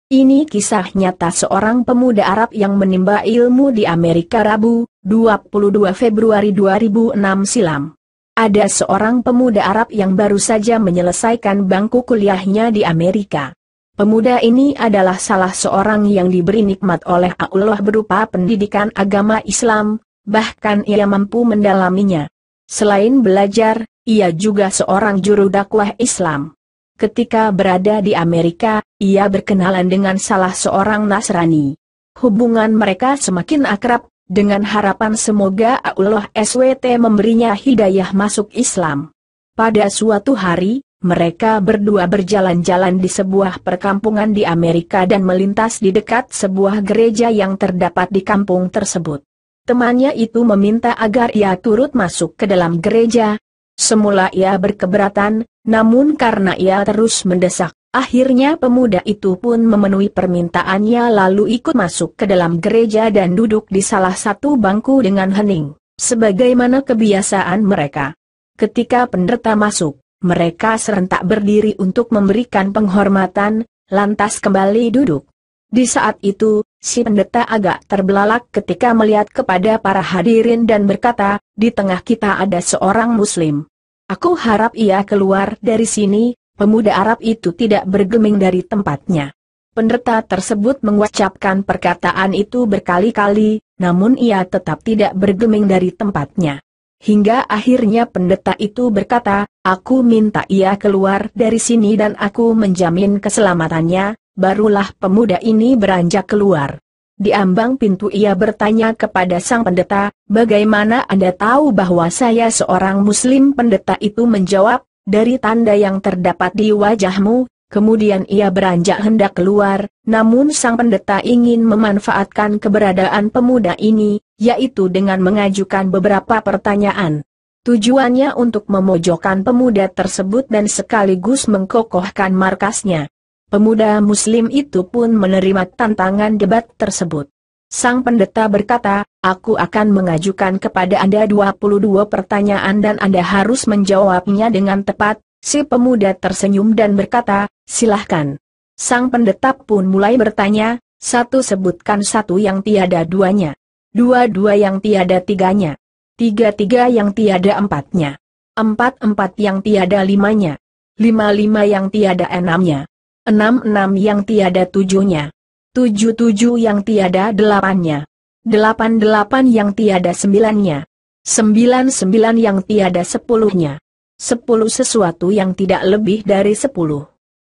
Ini kisah nyata seorang pemuda Arab yang menimba ilmu di Amerika Rabu, 22 Februari 2006 silam. Ada seorang pemuda Arab yang baru saja menyelesaikan bangku kuliahnya di Amerika. Pemuda ini adalah salah seorang yang diberi nikmat oleh Allah berupa pendidikan agama Islam, bahkan ia mampu mendalaminya. Selain belajar, ia juga seorang juru dakwah Islam. Ketika berada di Amerika, ia berkenalan dengan salah seorang Nasrani. Hubungan mereka semakin akrab, dengan harapan semoga Allah SWT memberinya hidayah masuk Islam. Pada suatu hari, mereka berdua berjalan-jalan di sebuah perkampungan di Amerika dan melintas di dekat sebuah gereja yang terdapat di kampung tersebut. Temannya itu meminta agar ia turut masuk ke dalam gereja. Semula ia berkeberatan, namun karena ia terus mendesak, akhirnya pemuda itu pun memenuhi permintaannya lalu ikut masuk ke dalam gereja dan duduk di salah satu bangku dengan hening, sebagaimana kebiasaan mereka. Ketika pendeta masuk, mereka serentak berdiri untuk memberikan penghormatan, lantas kembali duduk. Di saat itu, si pendeta agak terbelalak ketika melihat kepada para hadirin dan berkata, "Di tengah kita ada seorang Muslim. Aku harap ia keluar dari sini." Pemuda Arab itu tidak bergeming dari tempatnya. Pendeta tersebut mengucapkan perkataan itu berkali-kali, namun ia tetap tidak bergeming dari tempatnya. Hingga akhirnya pendeta itu berkata, "Aku minta ia keluar dari sini dan aku menjamin keselamatannya." Barulah pemuda ini beranjak keluar. Di ambang pintu ia bertanya kepada sang pendeta, "Bagaimana Anda tahu bahwa saya seorang Muslim?" Pendeta itu menjawab, "Dari tanda yang terdapat di wajahmu." Kemudian ia beranjak hendak keluar, namun sang pendeta ingin memanfaatkan keberadaan pemuda ini, yaitu dengan mengajukan beberapa pertanyaan. Tujuannya untuk memojokkan pemuda tersebut dan sekaligus mengkokohkan markasnya. Pemuda Muslim itu pun menerima tantangan debat tersebut. Sang pendeta berkata, "Aku akan mengajukan kepada Anda 22 pertanyaan dan Anda harus menjawabnya dengan tepat." Si pemuda tersenyum dan berkata, "Silahkan." Sang pendeta pun mulai bertanya, "Satu sebutkan satu yang tiada duanya. Dua yang tiada tiganya. Tiga yang tiada empatnya. Empat yang tiada limanya. Lima yang tiada enamnya. Enam yang tiada tujuhnya. Tujuh yang tiada delapannya. Delapan yang tiada sembilannya. Sembilan yang tiada sepuluhnya. 10 sesuatu yang tidak lebih dari 10.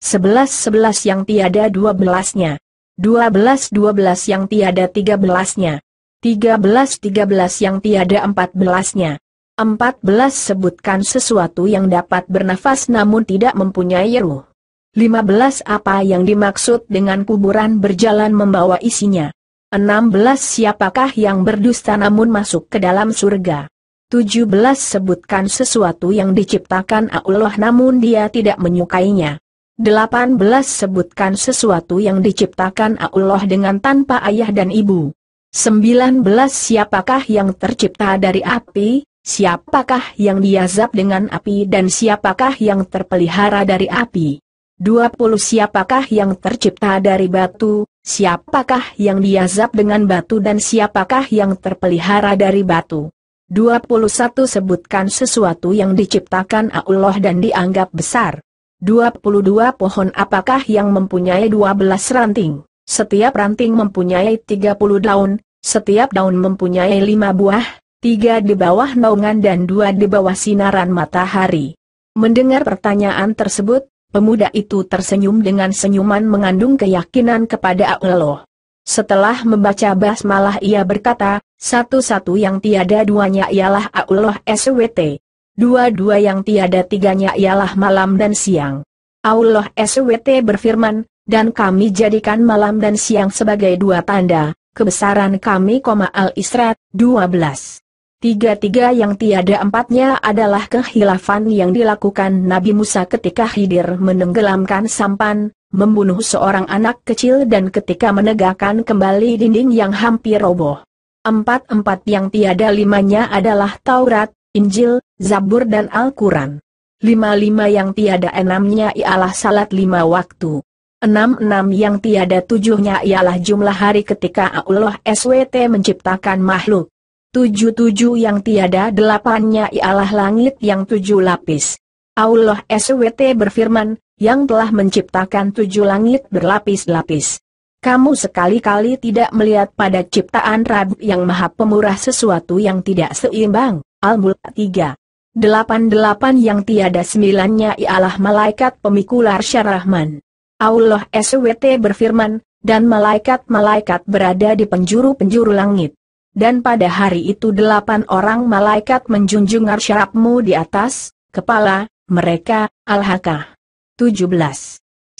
11 yang tiada 12-nya. 12 yang tiada 13-nya. 13 yang tiada 14-nya. 14 sebutkan sesuatu yang dapat bernafas namun tidak mempunyai ruh. 15 apa yang dimaksud dengan kuburan berjalan membawa isinya. 16 siapakah yang berdusta namun masuk ke dalam surga. 17 sebutkan sesuatu yang diciptakan Allah namun dia tidak menyukainya. 18 sebutkan sesuatu yang diciptakan Allah dengan tanpa ayah dan ibu. 19 siapakah yang tercipta dari api, siapakah yang diazab dengan api dan siapakah yang terpelihara dari api. 20 siapakah yang tercipta dari batu, siapakah yang diazab dengan batu dan siapakah yang terpelihara dari batu. 21 sebutkan sesuatu yang diciptakan Allah dan dianggap besar. 22 pohon apakah yang mempunyai 12 ranting, setiap ranting mempunyai 30 daun, setiap daun mempunyai 5 buah, 3 di bawah naungan dan 2 di bawah sinaran matahari. Mendengar pertanyaan tersebut, pemuda itu tersenyum dengan senyuman mengandung keyakinan kepada Allah. Setelah membaca basmalah ia berkata, "Satu yang tiada duanya ialah Allah SWT. Dua yang tiada tiganya ialah malam dan siang. Allah SWT berfirman, dan kami jadikan malam dan siang sebagai 2 tanda, kebesaran kami, Al-Isra 12. Tiga yang tiada empatnya adalah kehilafan yang dilakukan Nabi Musa ketika Khidir menenggelamkan sampan, membunuh seorang anak kecil dan ketika menegakkan kembali dinding yang hampir roboh. 4 yang tiada limanya adalah Taurat, Injil, Zabur dan Al-Quran. 5 yang tiada enamnya ialah salat 5 waktu. 66 yang tiada tujuhnya ialah jumlah hari ketika Allah SWT menciptakan makhluk. 77 yang tiada delapannya ialah langit yang 7 lapis. Allah SWT berfirman, yang telah menciptakan 7 langit berlapis-lapis. Kamu sekali-kali tidak melihat pada ciptaan Rabb yang Maha Pemurah sesuatu yang tidak seimbang. Al-Mulk 3. 88 yang tiada sembilannya ialah malaikat pemikul arsy Rahman. Allah SWT berfirman, dan malaikat-malaikat berada di penjuru-penjuru langit. Dan pada hari itu 8 orang malaikat menjunjung arsy Rabbmu di atas kepala mereka. Al-Haqqah 17.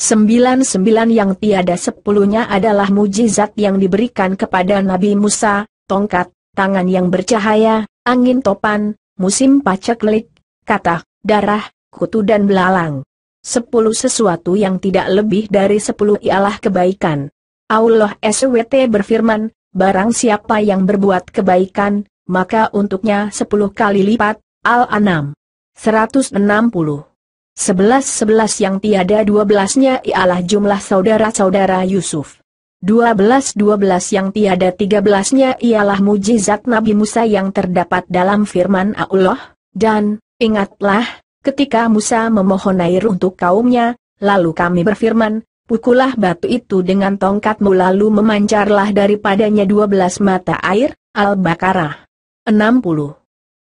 99 yang tiada sepuluhnya adalah mujizat yang diberikan kepada Nabi Musa, tongkat, tangan yang bercahaya, angin topan, musim paceklik, katak, darah, kutu dan belalang. 10 sesuatu yang tidak lebih dari 10 ialah kebaikan. Allah SWT berfirman, barang siapa yang berbuat kebaikan, maka untuknya 10 kali lipat. Al-An'am 160. 11 yang tiada 12-nya ialah jumlah saudara-saudara Yusuf. 12 yang tiada 13-nya ialah mujizat Nabi Musa yang terdapat dalam firman Allah, dan, ingatlah, ketika Musa memohon air untuk kaumnya, lalu kami berfirman, pukullah batu itu dengan tongkatmu lalu memancarlah daripadanya 12 mata air. Al-Baqarah 60.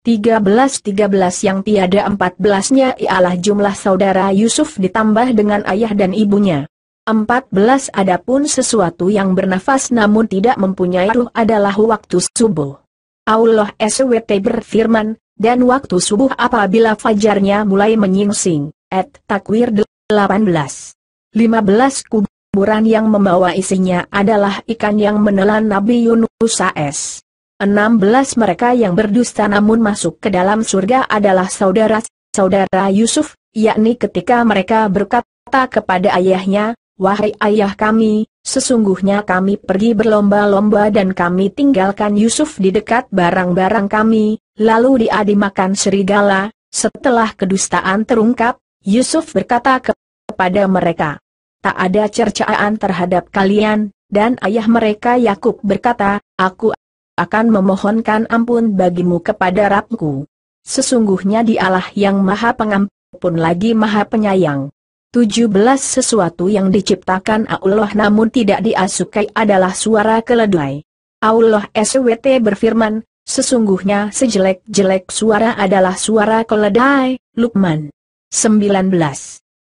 13 yang tiada 14-nya ialah jumlah saudara Yusuf ditambah dengan ayah dan ibunya. 14 adapun sesuatu yang bernafas namun tidak mempunyai ruh adalah waktu subuh. Allah SWT berfirman, dan waktu subuh apabila fajarnya mulai menyingsing. At-Takwir 18. 15 kuburan yang membawa isinya adalah ikan yang menelan Nabi Yunus AS. 16 mereka yang berdusta namun masuk ke dalam surga adalah saudara-saudara Yusuf, yakni ketika mereka berkata kepada ayahnya, wahai ayah kami, sesungguhnya kami pergi berlomba-lomba dan kami tinggalkan Yusuf di dekat barang-barang kami, lalu dia dimakan serigala. Setelah kedustaan terungkap, Yusuf berkata kepada mereka, tak ada cercaan terhadap kalian, dan ayah mereka Yakub berkata, aku akan memohonkan ampun bagimu kepada Rabbku. Sesungguhnya dialah yang maha pengampun lagi maha penyayang. 17 sesuatu yang diciptakan Allah namun tidak diasukai adalah suara keledai. Allah SWT berfirman, sesungguhnya sejelek-jelek suara adalah suara keledai. Luqman 19.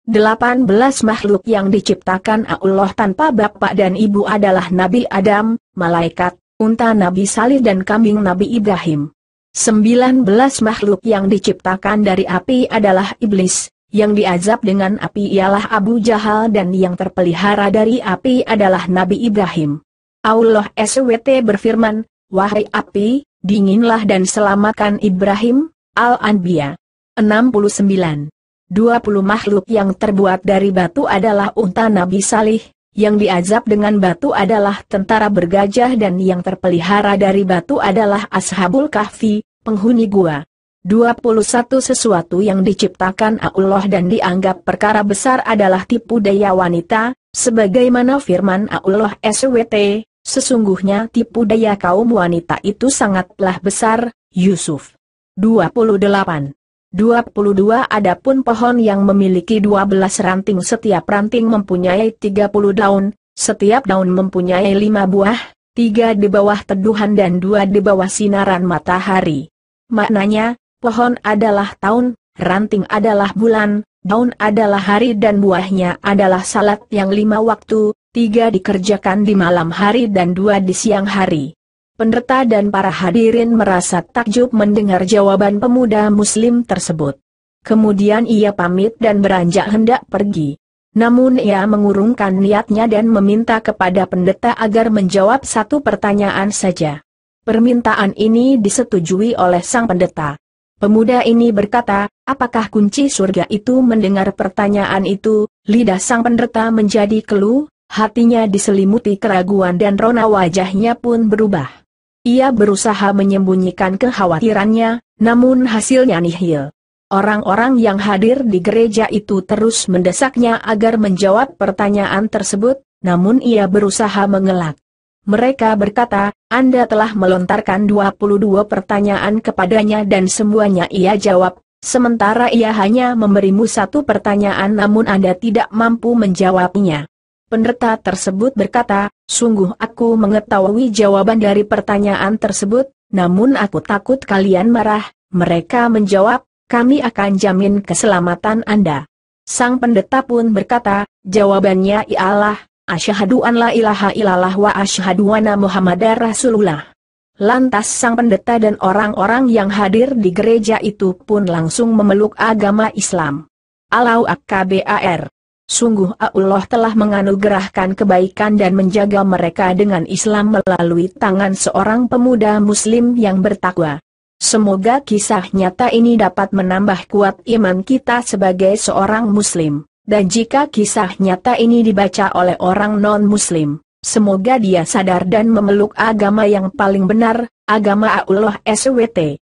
18 makhluk yang diciptakan Allah tanpa bapak dan ibu adalah Nabi Adam, malaikat, unta Nabi Salih dan kambing Nabi Ibrahim. 19 makhluk yang diciptakan dari api adalah iblis, yang diazab dengan api ialah Abu Jahal dan yang terpelihara dari api adalah Nabi Ibrahim. Allah SWT berfirman, wahai api, dinginlah dan selamatkan Ibrahim. Al-Anbiya 69. 20 makhluk yang terbuat dari batu adalah unta Nabi Salih, yang diazab dengan batu adalah tentara bergajah dan yang terpelihara dari batu adalah Ashabul Kahfi, penghuni gua. 21 sesuatu yang diciptakan Allah dan dianggap perkara besar adalah tipu daya wanita, sebagaimana firman Allah SWT, sesungguhnya tipu daya kaum wanita itu sangatlah besar. Yusuf 28. 22 adapun pohon yang memiliki 12 ranting setiap ranting mempunyai 30 daun, setiap daun mempunyai 5 buah, 3 di bawah teduhan dan 2 di bawah sinaran matahari. Maknanya, pohon adalah tahun, ranting adalah bulan, daun adalah hari dan buahnya adalah salat yang 5 waktu, 3 dikerjakan di malam hari dan 2 di siang hari. Pendeta dan para hadirin merasa takjub mendengar jawaban pemuda muslim tersebut. Kemudian ia pamit dan beranjak hendak pergi. Namun ia mengurungkan niatnya dan meminta kepada pendeta agar menjawab satu pertanyaan saja. Permintaan ini disetujui oleh sang pendeta. Pemuda ini berkata, apakah kunci surga itu? Mendengar pertanyaan itu, lidah sang pendeta menjadi keluh, hatinya diselimuti keraguan dan rona wajahnya pun berubah. Ia berusaha menyembunyikan kekhawatirannya, namun hasilnya nihil. Orang-orang yang hadir di gereja itu terus mendesaknya agar menjawab pertanyaan tersebut, namun ia berusaha mengelak. Mereka berkata, Anda telah melontarkan 22 pertanyaan kepadanya dan semuanya ia jawab, sementara ia hanya memberimu satu pertanyaan namun Anda tidak mampu menjawabnya. Pendeta tersebut berkata, sungguh aku mengetahui jawaban dari pertanyaan tersebut, namun aku takut kalian marah. Mereka menjawab, kami akan jamin keselamatan Anda. Sang pendeta pun berkata, jawabannya ialah, asyhadu an la ilaha illallah wa asyhadu anna Muhammadar Rasulullah. Lantas sang pendeta dan orang-orang yang hadir di gereja itu pun langsung memeluk agama Islam. Allahu Akbar. Sungguh Allah telah menganugerahkan kebaikan dan menjaga mereka dengan Islam melalui tangan seorang pemuda muslim yang bertakwa. Semoga kisah nyata ini dapat menambah kuat iman kita sebagai seorang muslim. Dan jika kisah nyata ini dibaca oleh orang non-muslim, semoga dia sadar dan memeluk agama yang paling benar, agama Allah SWT.